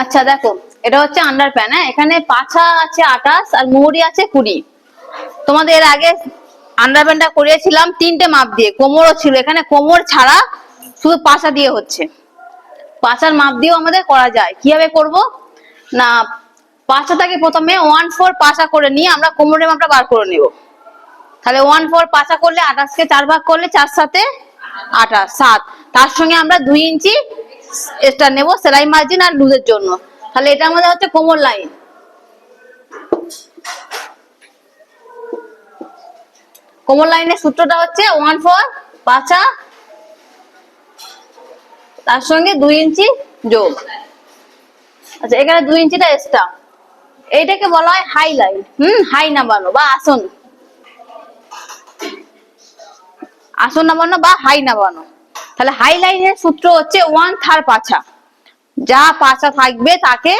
আচ্ছা দেখো, এটা হচ্ছে আন্ডার প্যান। হ্যাঁ, এখানে পাছা আছে 28 আর মুহুরি আছে 20। তোমাদের এর আগে আন্ডার প্যানটা করিয়েছিলাম 3টে মাপ দিয়ে, কোমরও ছিল, এখানে কোমর ছাড়া শুধু পাছা দিয়ে হচ্ছে। পাছার মাপ দিয়েও আমাদের করা যায়। কিভাবে করব না, পাছাটাকে প্রথমে 1/4 পাছা করে নিয়ে আমরা কোমরের মাপটা বার করে নেব। তাহলে 1/4 পাছা করলে 28 কে 4 ভাগ করলে 4 7 28 7। তার সঙ্গে আমরা 2 ইঞ্চি এক্সট্রা নেব সেলাই মার্জিন আর লুজের জন্য। তাহলে এটা আমাদের হচ্ছে কোমর লাইন। কোমর লাইনের সূত্রটা হচ্ছে 1/4 পাছা তার সঙ্গে 2 ইঞ্চি যোগ। আচ্ছা, এখানে 2 ইঞ্চিটা এক্সট্রা, এইটাকে বলা হয় হাই লাইন। হাই নামানো বা আসন, আসন নামানো বা হাই নামানো। তাহলে হাই লাইনের সূত্র হচ্ছে 1/3 পাছা, যা পাছা থাকবে তাকে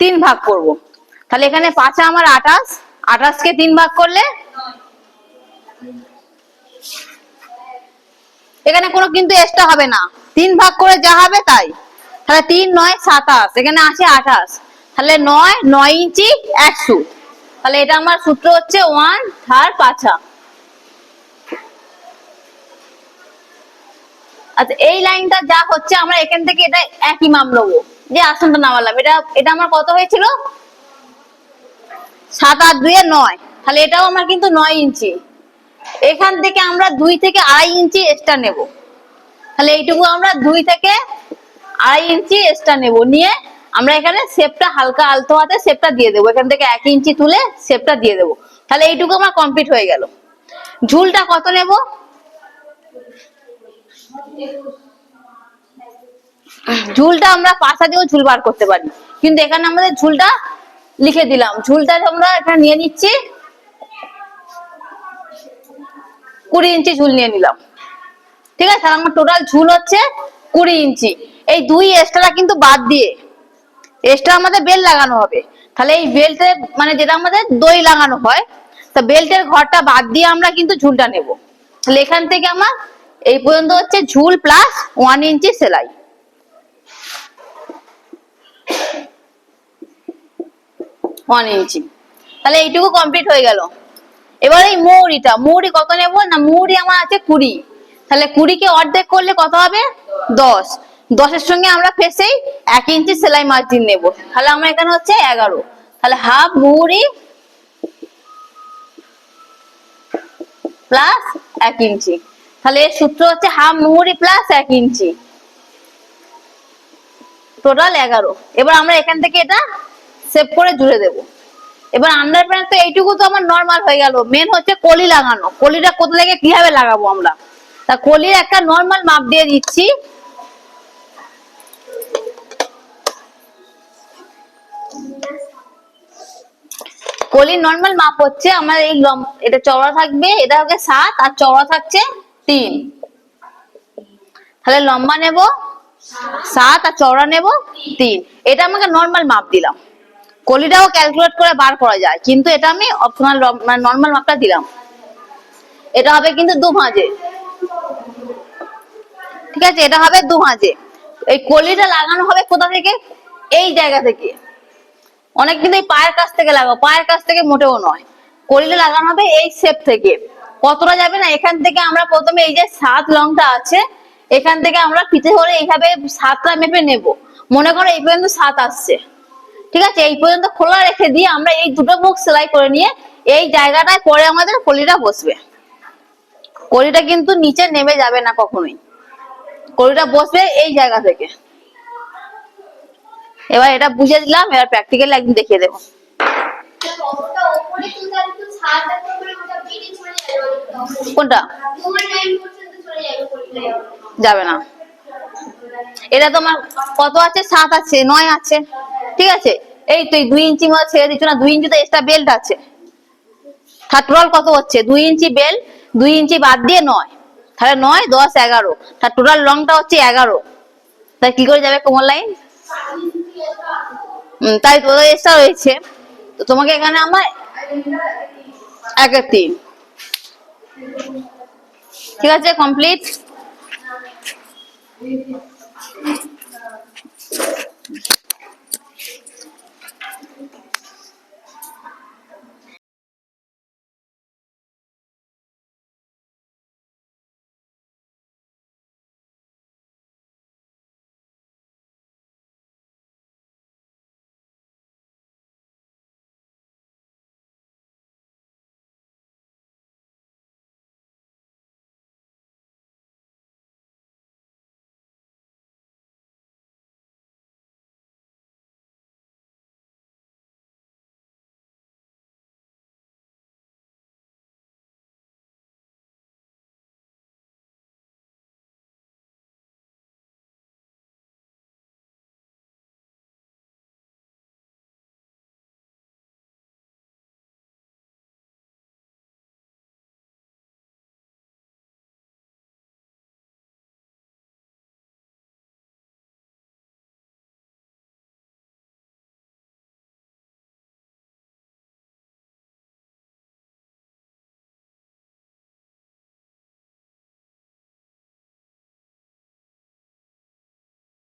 3 ভাগ করব। তাহলে এখানে পাছা আমার 28, 28 কে 3 ভাগ করলে এখানে কোনো কিন্তু এক্সট্রা হবে না, 3 ভাগ করে যা হবে তাই। তাহলে 3 9 27, এখানে আছে 28, তাহলে 9 ইঞ্চি 1 সুত। তাহলে এটা আমার সূত্র হচ্ছে 1/3 পাছা। আচ্ছা, এই লাইনটা যা হচ্ছে আমরা এখান থেকে এটা একই মাপ নেবো, যে আসনটা নামালাম, এটা আমার কত হয়েছিল 7 8 2 9, তাহলে এটাও আমার কিন্তু 9 ইঞ্চি। এখান থেকে আমরা 2 থেকে 2.5 ইঞ্চি এক্সট্রা নেব। তাহলে এইটুকু আমরা 2 থেকে 2.5 ইঞ্চি এক্সট্রা নেব, নিয়ে আমরা এখানে শেপটা হালকা আলতো হাতে শেপটা দিয়ে দেবো। এখান থেকে 1 ইঞ্চি তুলে শেপটা দিয়ে দেবো। তাহলে এইটুকু আমার কমপ্লিট হয়ে গেল। ঝুলটা কত নেব, ঝুলটা আমরা পাছা দিয়েও ঝুল বার করতে পারি, কিন্তু এখানে আমাদের ঝুলটা লিখে দিলাম। ঝুলটা আমরা এখানে নিয়ে নিচ্ছি 20 ইঞ্চি ঝুল নিয়ে নিলাম। ঠিক আছে, তাহলে আমার টোটাল ঝুল হচ্ছে 20 ইঞ্চি। এই 2 এক্সট্রা কিন্তু বাদ দিয়ে এক্সট্রা আমাদের বেল্ট লাগানো হবে। তাহলে এই বেল্টে মানে যেটা আমাদের দই লাগানো হয়, তা বেল্টের ঘরটা বাদ দিয়ে আমরা কিন্তু ঝুলটা নেব। তাহলে এখান থেকে আমার এই পর্যন্ত হচ্ছে ঝুল প্লাস 1 ইঞ্চি সেলাই। ইঞ্চি, তাহলে এইটুকু কমপ্লিট হয়ে গেল। এবার এই মুহুরি কত নেব না, মুহুরি আমার আছে 20, তাহলে 20 কে অর্ধেক করলে কত হবে 10। 10 এর সঙ্গে আমরা ফেসেই 1 ইঞ্চি সেলাই মার্জিন নেব। তাহলে আমরা এখানে হচ্ছে 11, তাহলে হাফ মুহুরি প্লাস 1 ইঞ্চি। তাহলে এর সূত্র হচ্ছে হাফ মুহুরি প্লাস 1 ইঞ্চি, টোটাল 11। এবার আমরা এখান থেকে এটা সেভ করে জুড়ে দেব। এবার আন্ডার প্যান্ট তো এইটুকু তো আমার নরমাল হয়ে গেল। মেন হচ্ছে কলি লাগানো। কলিটা কোথা থেকে কিভাবে লাগাবো আমরা, তা কলির একটা নরমাল মাপ দিয়ে দিচ্ছি। কলির নরমাল মাপ হচ্ছে আমার এই এটা চওড়া থাকবে, এটা হচ্ছে 7 আর চওড়া থাকছে 3। তাহলে লম্বা নেব 7 আর চওড়া নেব 3। এটা আমাকে নরমাল মাপ দিলাম। কলিটাও ক্যালকুলেট করে বার করা যায়, কিন্তু এটা আমি অপশনাল মানে নরমাল মাপটা দিলাম। এটা হবে কিন্তু 2 ভাঁজে। ঠিক আছে, এটা হবে 2 ভাঁজে। এই কলিটা লাগানো হবে কোথা থেকে, এই জায়গা থেকে। অনেক কিন্তু এই পায়ের কাছ থেকে লাগাবো, পায়ের কাছ থেকে মোটেও নয়। কলিটা লাগানো হবে এই শেপ থেকে। কতটা যাবে না, এখান থেকে আমরা প্রথমে এই যে 7 লংটা আছে, এখান থেকে আমরা পিঠে করে এইভাবে 7টা মেপে নেব। মনে করো এই পর্যন্ত 7 আসছে, ঠিক আছে, এই পর্যন্ত খোলা রেখে দিয়ে আমরা এই দুটো মুখ সেলাই করে নিয়ে এই জায়গাটায় পরে আমাদের কলিটা বসবে। কলিটা কিন্তু নিচে নেমে যাবে না কখনোই, কলিটা বসবে এই জায়গা থেকে। এবার এটা বুঝে দিলাম, এবার প্র্যাকটিক্যালি একদিন দেখিয়ে দেবো। কোনটা যাবে না, এটা তোমার কত আছে 7 আছে 9 আছে, ঠিক আছে। এই তুই 2 ইঞ্চি মতো ছেড়ে দিচ্ছ না, 2 ইঞ্চি তো এক্সট্রা বেল্ট আছে। টোটাল কত হচ্ছে 2 ইঞ্চি বেল্ট, 2 ইঞ্চি বাদ দিয়ে 9, তাহলে 9 10 11, তার টোটাল লংটা হচ্ছে 11। তাই কি করে যাবে কোমর লাইন, তাই তো এক্সট্রা রয়েছে। তো তোমাকে এখানে আমার 1 এর 3, ঠিক আছে, কমপ্লিট।